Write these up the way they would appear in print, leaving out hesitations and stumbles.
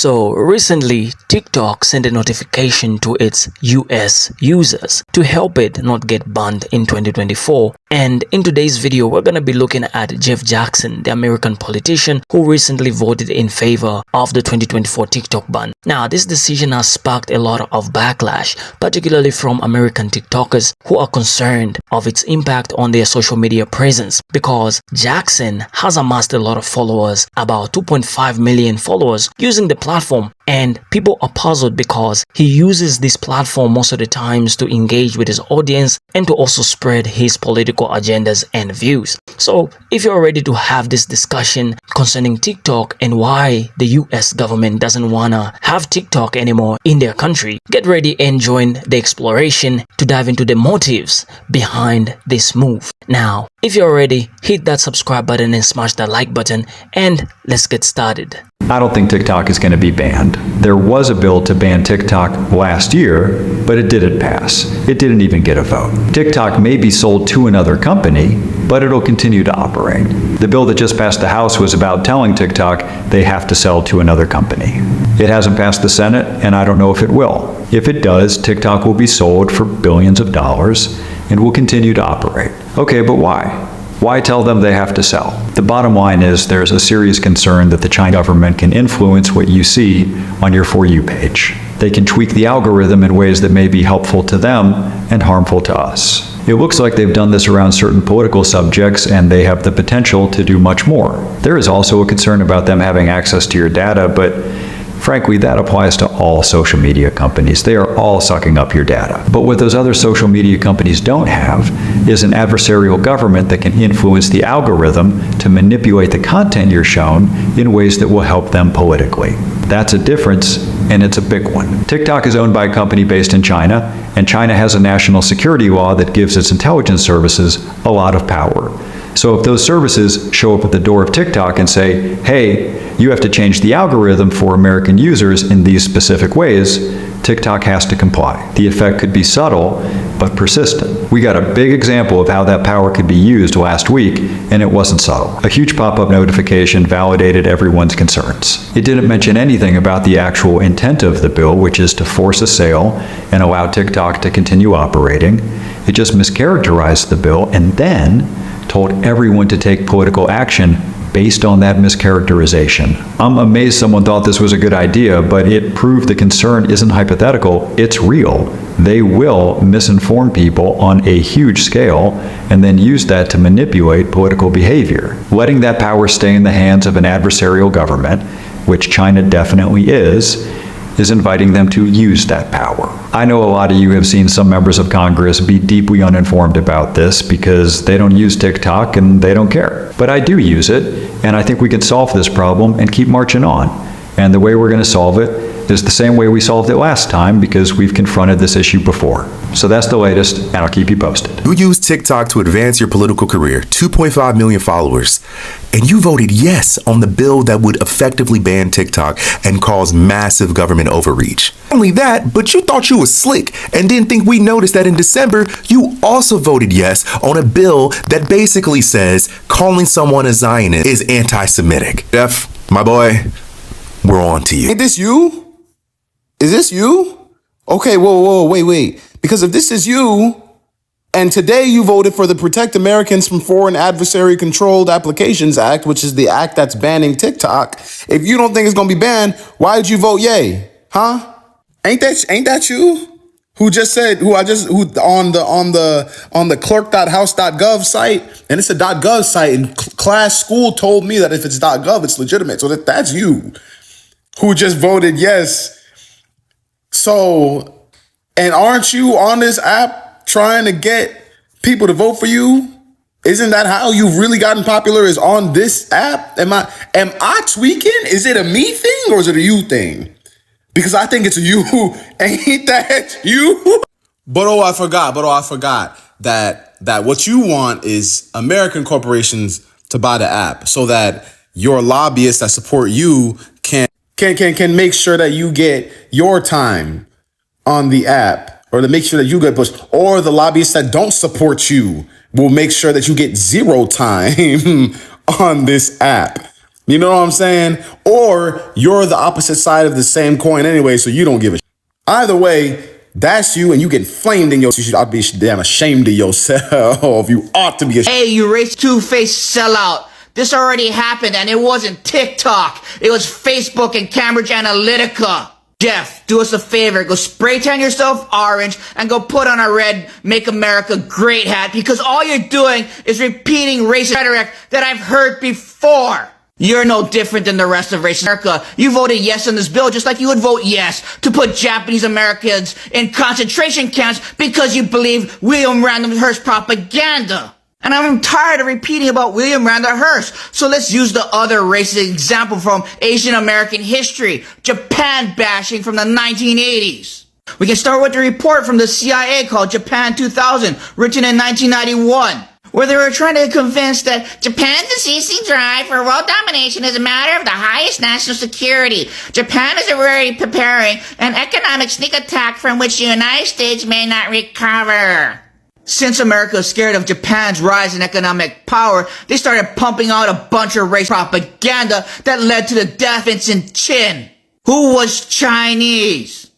So recently, TikTok sent a notification to its US users to help it not get banned in 2024. And in today's video, we're going to be looking at Jeff Jackson, the American politician who recently voted in favor of the 2024 TikTok ban. Now, this decision has sparked a lot of backlash, particularly from American TikTokers who are concerned of its impact on their social media presence, because Jackson has amassed a lot of followers, about 2.5 million followers using the platform, and people are puzzled because he uses this platform most of the times to engage with his audience and to also spread his political agendas and views. So if you're ready to have this discussion concerning TikTok and why the US government doesn't wanna have TikTok anymore in their country, get ready and join the exploration to dive into the motives behind this move. Now, if you're ready, hit that subscribe button and smash that like button, and let's get started. I don't think TikTok is going to be banned. There was a bill to ban TikTok last year, but it didn't pass. It didn't even get a vote. TikTok may be sold to another company, but it'll continue to operate. The bill that just passed the House was about telling TikTok they have to sell to another company. It hasn't passed the Senate, and I don't know if it will. If it does, TikTok will be sold for billions of dollars and will continue to operate. Okay, but why? Why tell them they have to sell? The bottom line is there's a serious concern that the Chinese government can influence what you see on your For You page. They can tweak the algorithm in ways that may be helpful to them and harmful to us. It looks like they've done this around certain political subjects, and they have the potential to do much more. There is also a concern about them having access to your data, but frankly, that applies to all social media companies. They are all sucking up your data. But what those other social media companies don't have is an adversarial government that can influence the algorithm to manipulate the content you're shown in ways that will help them politically. That's a difference, and it's a big one. TikTok is owned by a company based in China, and China has a national security law that gives its intelligence services a lot of power. So if those services show up at the door of TikTok and say, hey, you have to change the algorithm for American users in these specific ways, TikTok has to comply. The effect could be subtle, but persistent. We got a big example of how that power could be used last week, and it wasn't subtle. A huge pop-up notification validated everyone's concerns. It didn't mention anything about the actual intent of the bill, which is to force a sale and allow TikTok to continue operating. It just mischaracterized the bill and then told everyone to take political action based on that mischaracterization. I'm amazed someone thought this was a good idea, but it proved the concern isn't hypothetical, it's real. They will misinform people on a huge scale and then use that to manipulate political behavior. Letting that power stay in the hands of an adversarial government, which China definitely is inviting them to use that power. I know a lot of you have seen some members of Congress be deeply uninformed about this because they don't use TikTok and they don't care. But I do use it, and I think we can solve this problem and keep marching on. And the way we're going to solve it is the same way we solved it last time, because we've confronted this issue before. So that's the latest, and I'll keep you posted. You use TikTok to advance your political career, 2.5 million followers, and you voted yes on the bill that would effectively ban TikTok and cause massive government overreach. Not only that, but you thought you were slick and didn't think we noticed that in December, you also voted yes on a bill that basically says calling someone a Zionist is anti-Semitic. Jeff, my boy, we're on to you. Ain't this you? Is this you? Okay, whoa, wait. Because if this is you, and today you voted for the Protect Americans from Foreign Adversary Controlled Applications Act, which is the act that's banning TikTok, if you don't think it's gonna be banned, why did you vote yay? Huh? Ain't that you? Who on the clerk.house.gov site, and it's a .gov site, and class school told me that if it's .gov, it's legitimate. So that's you who just voted yes. So, and aren't you on this app trying to get people to vote for you? Isn't that how you've really gotten popular, is on this app? Am I tweaking? Is it a me thing or is it a you thing? Because I think it's you. Ain't that you? But I forgot that what you want is American corporations to buy the app so that your lobbyists that support you can make sure that you get your time on the app, or to make sure that you get pushed, or the lobbyists that don't support you will make sure that you get zero time on this app. You know what I'm saying? Or you're the opposite side of the same coin anyway, so you don't give a shit. Either way, that's you, and you get flamed in your. You should ought to be damn ashamed of yourself. You ought to be ashamed. Hey, you race two-faced sellout. This already happened, and it wasn't TikTok. It was Facebook and Cambridge Analytica. Jeff, do us a favor. Go spray tan yourself orange and go put on a red Make America Great hat, because all you're doing is repeating racist rhetoric that I've heard before. You're no different than the rest of racist America. You voted yes on this bill just like you would vote yes to put Japanese Americans in concentration camps because you believe William Randolph Hearst propaganda. And I'm tired of repeating about William Randolph Hearst. So let's use the other racist example from Asian American history, Japan bashing from the 1980s. We can start with the report from the CIA called Japan 2000, written in 1991. Where they were trying to convince that Japan's CC drive for world domination is a matter of the highest national security. Japan is already preparing an economic sneak attack from which the United States may not recover. Since America is scared of Japan's rise in economic power, they started pumping out a bunch of race propaganda that led to the death of Vincent Chin, who was Chinese.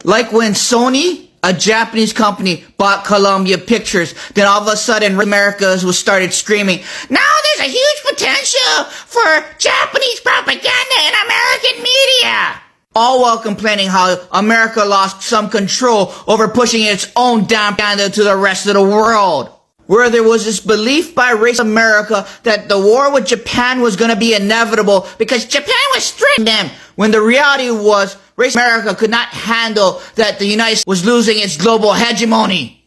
Like when Sony, a Japanese company, bought Columbia Pictures, then all of a sudden America was started screaming, "Now there's a huge potential for Japanese propaganda in American media." All while complaining how America lost some control over pushing its own damn propaganda to the rest of the world. Where there was this belief by race America that the war with Japan was going to be inevitable because Japan was threatening them, when the reality was race America could not handle that the United States was losing its global hegemony.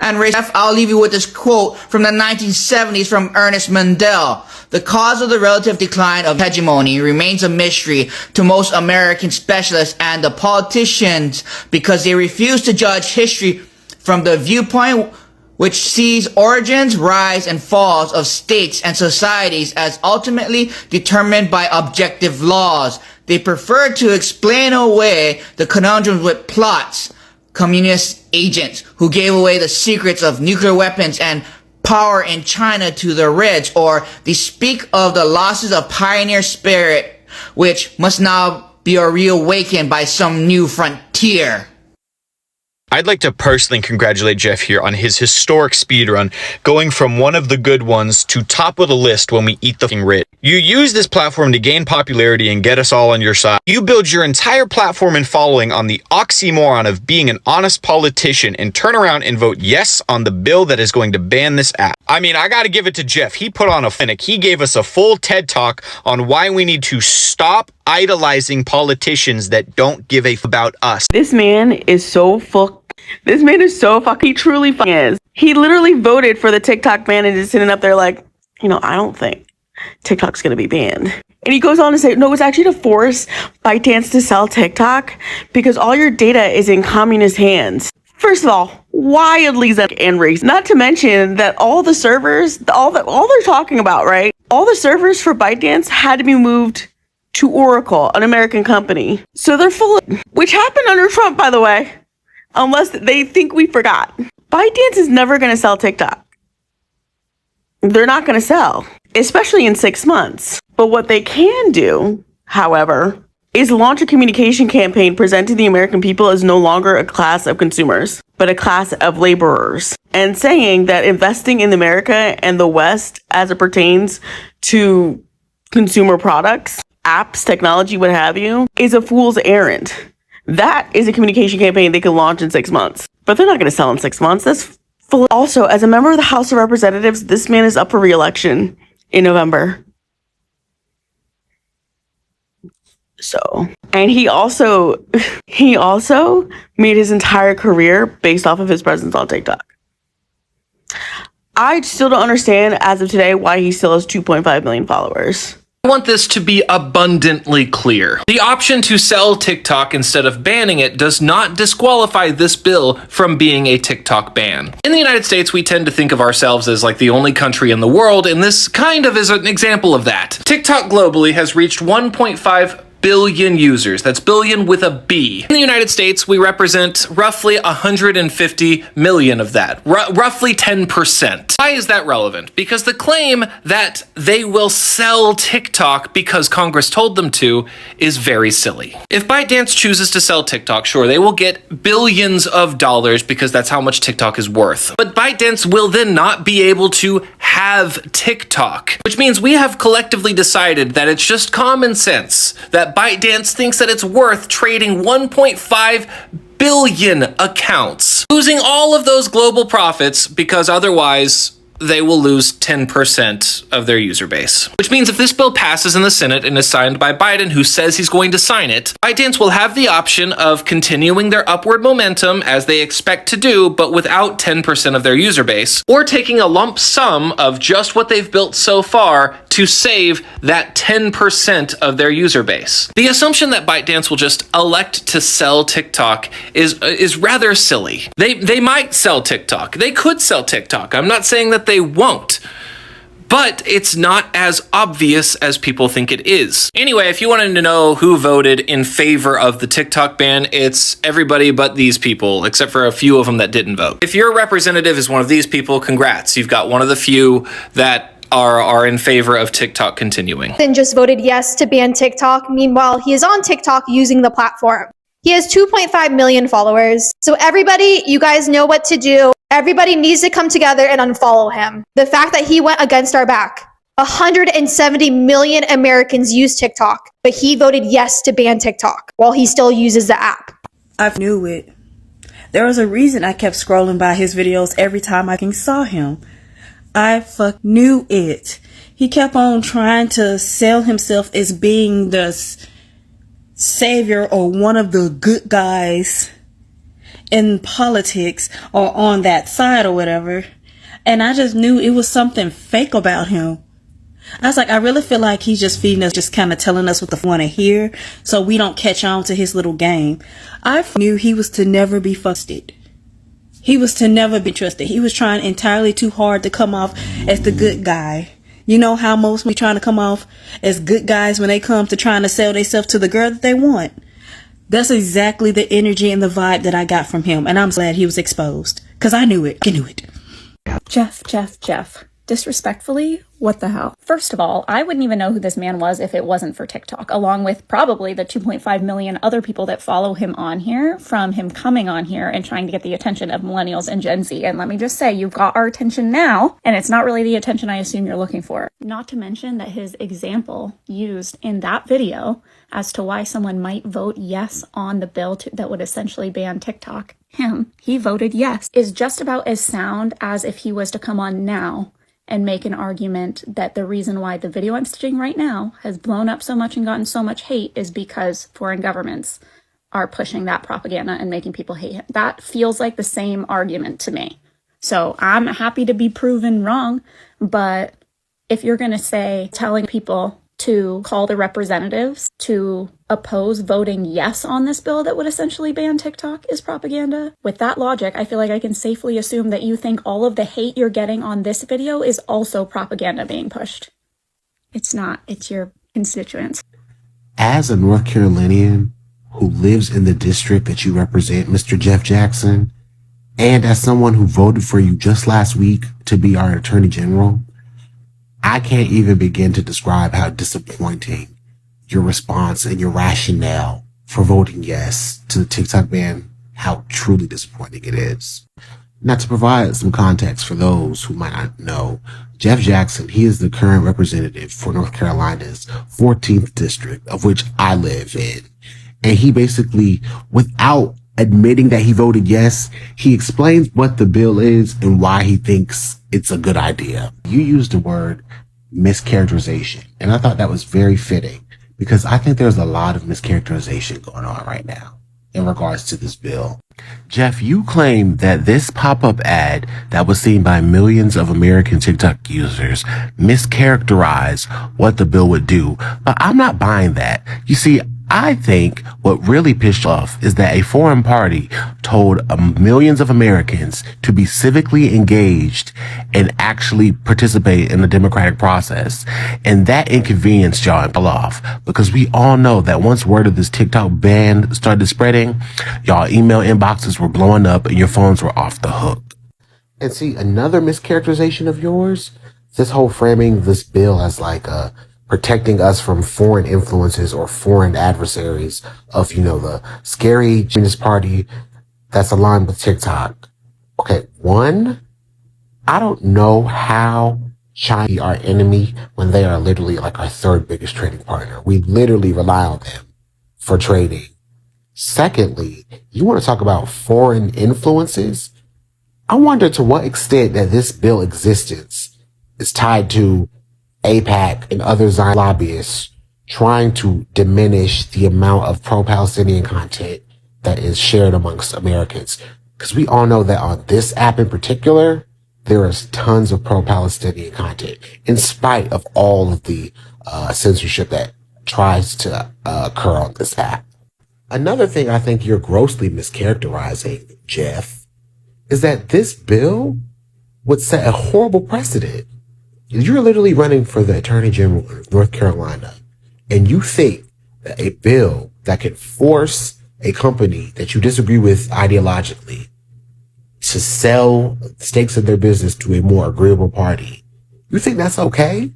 And race F, I'll leave you with this quote from the 1970s from Ernest Mandel. The cause of the relative decline of hegemony remains a mystery to most American specialists and the politicians because they refuse to judge history from the viewpoint which sees origins, rise, and falls of states and societies as ultimately determined by objective laws. They prefer to explain away the conundrums with plots, communist agents who gave away the secrets of nuclear weapons and power in China to the rich, or they speak of the losses of pioneer spirit, which must now be reawakened by some new frontier. I'd like to personally congratulate Jeff here on his historic speedrun, going from one of the good ones to top of the list when we eat the f***ing writ. You use this platform to gain popularity and get us all on your side. You build your entire platform and following on the oxymoron of being an honest politician and turn around and vote yes on the bill that is going to ban this app. I mean, I gotta give it to Jeff. He put on a finick. He gave us a full TED Talk on why we need to stop idolizing politicians that don't give a f about us. This man is so he truly is. He literally voted for the TikTok ban and is sitting up there like, I don't think TikTok's going to be banned. And he goes on to say, no, it's actually to force ByteDance to sell TikTok because all your data is in communist hands. First of all, wildly and race. Not to mention that all the servers, all they're talking about, right? All the servers for ByteDance had to be moved to Oracle, an American company. So they're full of, which happened under Trump, by the way. Unless they think we forgot. ByteDance is never going to sell TikTok. They're not going to sell, especially in 6 months. But what they can do, however, is launch a communication campaign presenting the American people as no longer a class of consumers, but a class of laborers. And saying that investing in America and the West as it pertains to consumer products, apps, technology, what have you, is a fool's errand. That is a communication campaign they can launch in 6 months. But they're not going to sell in 6 months. That's full. Also, as a member of the House of Representatives, this man is up for re-election in November. So, and he also made his entire career based off of his presence on TikTok. I still don't understand as of today why he still has 2.5 million followers. I want this to be abundantly clear. The option to sell TikTok instead of banning it does not disqualify this bill from being a TikTok ban. In the United States, we tend to think of ourselves as like the only country in the world, and this kind of is an example of that. TikTok globally has reached 1.5 billion users. That's billion with a B. In the United States, we represent roughly 150 million of that, roughly 10%. Why is that relevant? Because the claim that they will sell TikTok because Congress told them to is very silly. If ByteDance chooses to sell TikTok, sure, they will get billions of dollars because that's how much TikTok is worth. But ByteDance will then not be able to have TikTok, which means we have collectively decided that it's just common sense that ByteDance thinks that it's worth trading 1.5 billion accounts, losing all of those global profits because otherwise they will lose 10% of their user base. Which means if this bill passes in the Senate and is signed by Biden, who says he's going to sign it, ByteDance will have the option of continuing their upward momentum as they expect to do, but without 10% of their user base, or taking a lump sum of just what they've built so far to save that 10% of their user base. The assumption that ByteDance will just elect to sell TikTok is rather silly. They might sell TikTok. They could sell TikTok. I'm not saying that they won't. But it's not as obvious as people think it is. Anyway, if you wanted to know who voted in favor of the TikTok ban, it's everybody but these people, except for a few of them that didn't vote. If your representative is one of these people, congrats. You've got one of the few that are in favor of TikTok continuing. And just voted yes to ban TikTok. Meanwhile, he is on TikTok using the platform. He has 2.5 million followers. So everybody, you guys know what to do. Everybody needs to come together and unfollow him. The fact that he went against our back. 170 million Americans use TikTok, but he voted yes to ban TikTok while he still uses the app. I knew it. There was a reason I kept scrolling by his videos every time I saw him. I knew it. He kept on trying to sell himself as being the savior or one of the good guys in politics or on that side or whatever. And I just knew it was something fake about him. I was like, I really feel like he's just feeding us, just kind of telling us what they want to hear so we don't catch on to his little game. I knew he was to never be trusted. He was to never be trusted. He was trying entirely too hard to come off as the good guy. You know how most be trying to come off as good guys when they come to trying to sell themselves to the girl that they want. That's exactly the energy and the vibe that I got from him. And I'm glad he was exposed. Because I knew it. I knew it. Jeff. Disrespectfully, what the hell? First of all, I wouldn't even know who this man was if it wasn't for TikTok, along with probably the 2.5 million other people that follow him on here from him coming on here and trying to get the attention of millennials and Gen Z. And let me just say, you've got our attention now, and it's not really the attention I assume you're looking for. Not to mention that his example used in that video as to why someone might vote yes on the bill that would essentially ban TikTok, he voted yes, is just about as sound as if he was to come on now and make an argument that the reason why the video I'm stitching right now has blown up so much and gotten so much hate is because foreign governments are pushing that propaganda and making people hate him. That feels like the same argument to me. So I'm happy to be proven wrong, but if you're going to say telling people to call the representatives to oppose voting yes on this bill that would essentially ban TikTok is propaganda. With that logic, I feel like I can safely assume that you think all of the hate you're getting on this video is also propaganda being pushed. It's not. It's your constituents. As a North Carolinian who lives in the district that you represent, Mr. Jeff Jackson, and as someone who voted for you just last week to be our Attorney General, I can't even begin to describe how disappointing your response and your rationale for voting yes to the TikTok ban, how truly disappointing it is. Now, to provide some context for those who might not know, Jeff Jackson, he is the current representative for North Carolina's 14th district, of which I live in. And he basically, without admitting that he voted yes, he explains what the bill is and why he thinks it's a good idea. You used the word mischaracterization, and I thought that was very fitting because I think there's a lot of mischaracterization going on right now in regards to this bill. Jeff, you claim that this pop-up ad that was seen by millions of American TikTok users mischaracterized what the bill would do, but I'm not buying that. You see, I think what really pissed off is that a foreign party told millions of Americans to be civically engaged and actually participate in the democratic process. And that inconvenienced y'all and fell off, because we all know that once word of this TikTok ban started spreading, y'all email inboxes were blowing up and your phones were off the hook. And see, another mischaracterization of yours, this whole framing this bill as like protecting us from foreign influences or foreign adversaries of, the scary Communist Party that's aligned with TikTok. Okay, one, I don't know how China is our enemy when they are literally like our third biggest trading partner. We literally rely on them for trading. Secondly, you want to talk about foreign influences? I wonder to what extent that this bill existence is tied to AIPAC and other Zion lobbyists trying to diminish the amount of pro-Palestinian content that is shared amongst Americans. Because we all know that on this app in particular, there is tons of pro-Palestinian content, in spite of all of the censorship that tries to occur on this app. Another thing I think you're grossly mischaracterizing, Jeff, is that this bill would set a horrible precedent. You're literally running for the Attorney General of North Carolina, and you think that a bill that could force a company that you disagree with ideologically to sell stakes of their business to a more agreeable party, you think that's okay?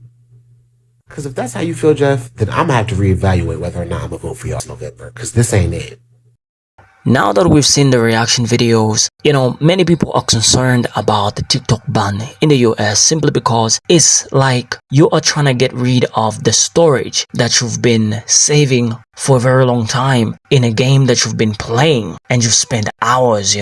Because if that's how you feel, Jeff, then I'm going to have to reevaluate whether or not I'm going to vote for y'all in November, because this ain't it. Now that we've seen the reaction videos, many people are concerned about the TikTok ban in the US simply because it's like you are trying to get rid of the storage that you've been saving for a very long time in a game that you've been playing, and you've spent hours,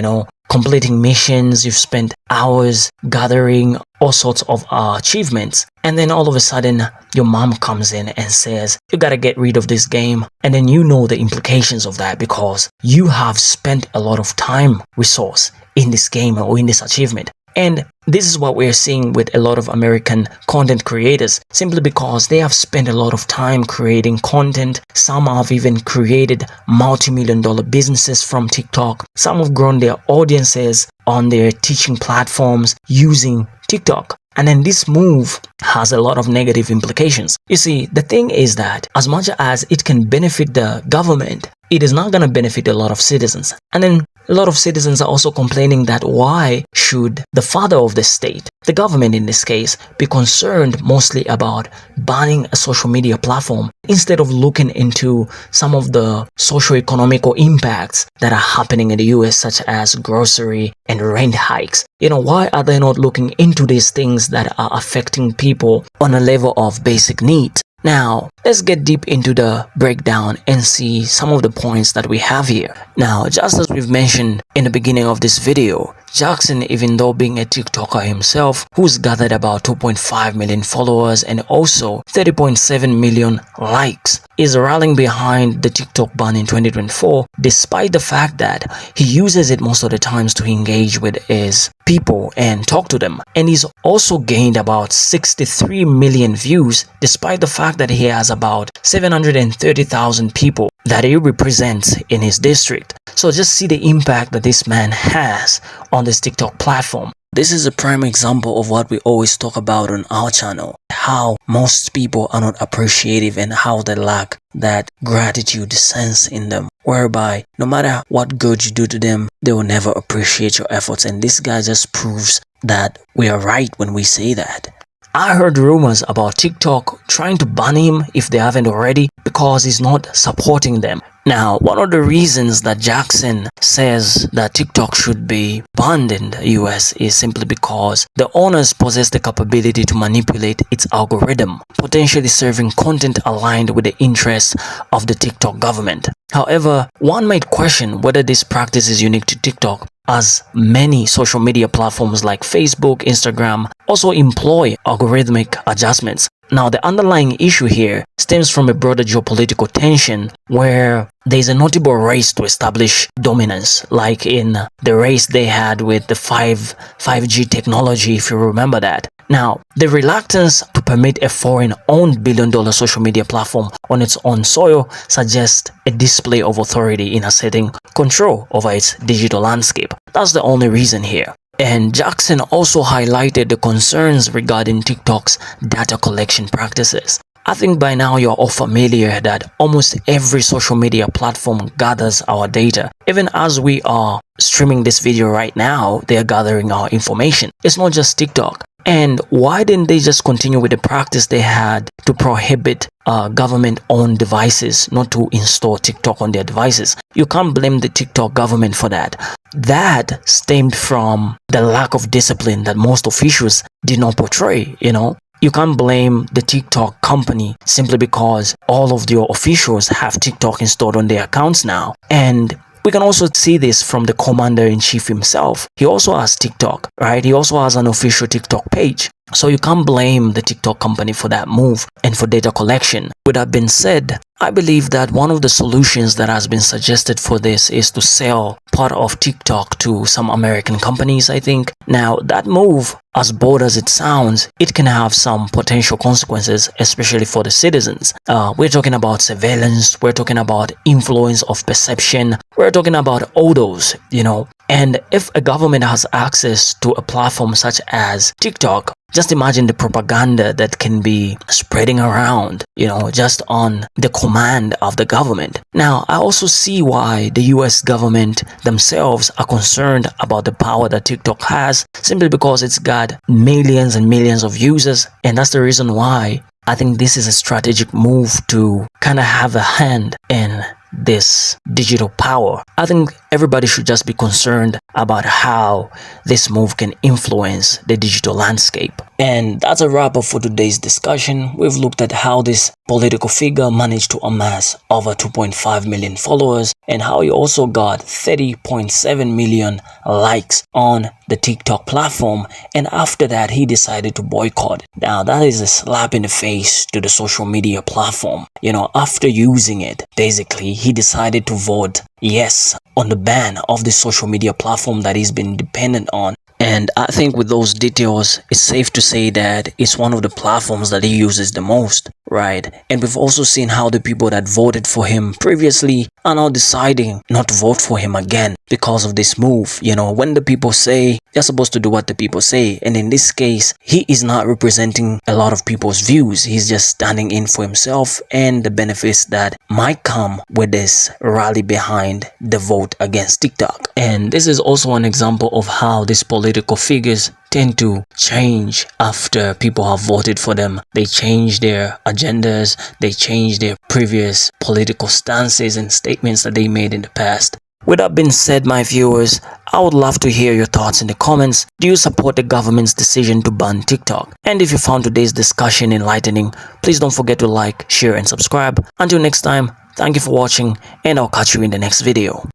completing missions, you've spent hours gathering all sorts of achievements, and then all of a sudden your mom comes in and says you gotta get rid of this game, and then you know the implications of that because you have spent a lot of time, resource in this game or in this achievement. And this is what we're seeing with a lot of American content creators, simply because they have spent a lot of time creating content. Some have even created multi-million-dollar businesses from TikTok. Some have grown their audiences on their teaching platforms using TikTok. And then this move has a lot of negative implications. You see, the thing is that as much as it can benefit the government, it is not going to benefit a lot of citizens. And then a lot of citizens are also complaining that why should the father of the state, the government in this case, be concerned mostly about banning a social media platform instead of looking into some of the socio-economical impacts that are happening in the US, such as grocery and rent hikes. Why are they not looking into these things that are affecting people on a level of basic needs? Now, let's get deep into the breakdown and see some of the points that we have here. Now, just as we've mentioned in the beginning of this video, Jackson, even though being a TikToker himself, who's gathered about 2.5 million followers and also 30.7 million likes, is rallying behind the TikTok ban in 2024, despite the fact that he uses it most of the times to engage with his people and talk to them. And he's also gained about 63 million views, despite the fact that he has about 730,000 people that he represents in his district. So just see the impact that this man has on this TikTok platform. This is a prime example of what we always talk about on our channel, how most people are not appreciative and how they lack that gratitude sense in them, whereby no matter what good you do to them, they will never appreciate your efforts. And this guy just proves that we are right when we say that. I heard rumors about TikTok trying to ban him if they haven't already because he's not supporting them. Now, one of the reasons that Jackson says that TikTok should be banned in the US is simply because the owners possess the capability to manipulate its algorithm, potentially serving content aligned with the interests of the TikTok government. However, one might question whether this practice is unique to TikTok, as many social media platforms like Facebook, Instagram also employ algorithmic adjustments. Now, the underlying issue here stems from a broader geopolitical tension where there's a notable race to establish dominance, like in the race they had with the 5G technology, if you remember that. Now, the reluctance to permit a foreign-owned billion-dollar social media platform on its own soil suggests a display of authority in asserting control over its digital landscape. That's the only reason here. And Jackson also highlighted the concerns regarding TikTok's data collection practices. I think by now you're all familiar that almost every social media platform gathers our data. Even as we are streaming this video right now, they are gathering our information. It's not just TikTok. And why didn't they just continue with the practice they had to prohibit government-owned devices not to install TikTok on their devices? You can't blame the TikTok government for that. That stemmed from the lack of discipline that most officials did not portray, you know. You can't blame the TikTok company simply because all of their officials have TikTok installed on their accounts now. And we can also see this from the commander-in-chief himself. He also has TikTok, right? He also has an official TikTok page. So you can't blame the TikTok company for that move and for data collection. With that being said, I believe that one of the solutions that has been suggested for this is to sell part of TikTok to some American companies, I think. Now, that move, as bold as it sounds, it can have some potential consequences, especially for the citizens. We're talking about surveillance, we're talking about influence of perception, we're talking about all those, you know. And if a government has access to a platform such as TikTok, just imagine the propaganda that can be spreading around, you know, just on the command of the government. Now, I also see why the US government themselves are concerned about the power that TikTok has, simply because it's got millions and millions of users. And that's the reason why I think this is a strategic move to kind of have a hand in this digital power. I think everybody should just be concerned about how this move can influence the digital landscape. And that's a wrap up for today's discussion. We've looked at how this political figure managed to amass over 2.5 million followers and how he also got 30.7 million likes on the TikTok platform, and after that he decided to boycott. Now that is a slap in the face to the social media platform. You know, after using it, basically he decided to vote yes on the ban of the social media platform that he's been dependent on. And I think with those details, it's safe to say that it's one of the platforms that he uses the most, right? And we've also seen how the people that voted for him previously are now deciding not to vote for him again because of this move. You know, when the people say, they're supposed to do what the people say. And in this case, he is not representing a lot of people's views. He's just standing in for himself and the benefits that might come with this rally behind the vote against TikTok. And this is also an example of how these political figures tend to change after people have voted for them. They change their agendas, they change their previous political stances and statements that they made in the past. With that being said, my viewers, I would love to hear your thoughts in the comments. Do you support the government's decision to ban TikTok? And if you found today's discussion enlightening, please don't forget to like, share and subscribe. Until next time, thank you for watching and I'll catch you in the next video.